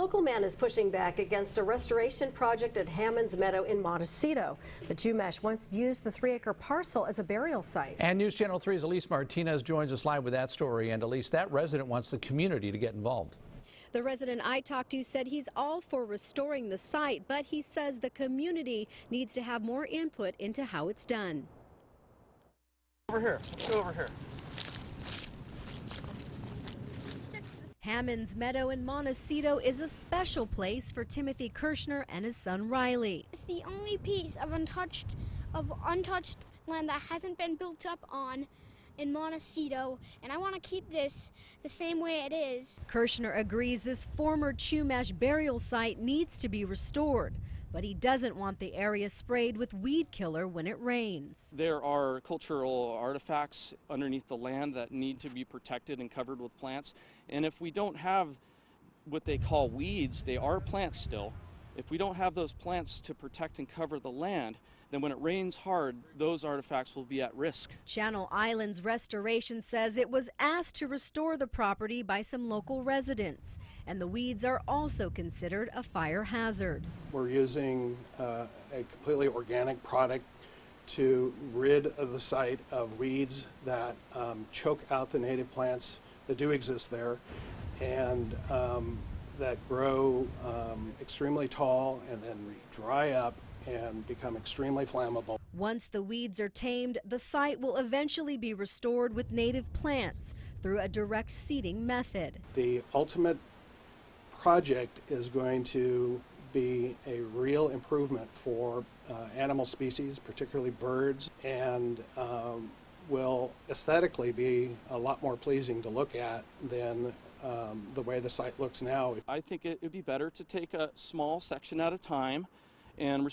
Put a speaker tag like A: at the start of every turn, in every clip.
A: local man is pushing back against a restoration project at Hammonds Meadow in Montecito. The Chumash once used the 3-acre parcel as a burial site.
B: And News Channel 3's ALYS Martinez joins us live with that story. And ALYS, that resident wants the community to get involved.
C: The resident I talked to said he's all for restoring the site, but he says the community needs to have more input into how it's done.
D: Over here, go over here.
C: Hammonds Meadow in Montecito is a special place for Timothy Kirshner and his son Riley.
E: It's the only piece of untouched land that hasn't been built up on in Montecito, and I want to keep this the same way it is.
C: Kirshner agrees this former Chumash burial site needs to be restored, but he doesn't want the area sprayed with weed killer when it rains.
D: There are cultural artifacts underneath the land that need to be protected and covered with plants. And if we don't have what they call weeds, they are plants still. If we don't have those plants to protect and cover the land, then when it rains hard, those artifacts will be at risk.
C: Channel Islands Restoration says it was asked to restore the property by some local residents, and the weeds are also considered a fire hazard.
F: We're using a completely organic product to rid of the site of weeds that choke out the native plants that do exist there, and that grow extremely tall and then dry up and become extremely flammable.
C: Once the weeds are tamed, the site will eventually be restored with native plants through a direct seeding method.
F: The ultimate project is going to be a real improvement for animal species, particularly birds, and will aesthetically be a lot more pleasing to look at than the way the site looks now.
D: I think it would be better to take a small section at a time and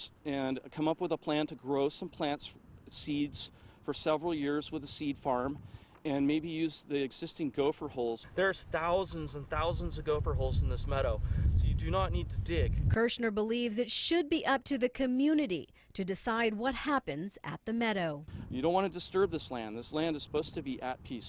D: come up with a plan to grow some plants, seeds, for several years with a seed farm, and maybe use the existing gopher holes. There's thousands and thousands of gopher holes in this meadow, so you do not need to dig.
C: Kirshner believes it should be up to the community to decide what happens at the meadow.
D: You don't want to disturb this land. This land is supposed to be at peace.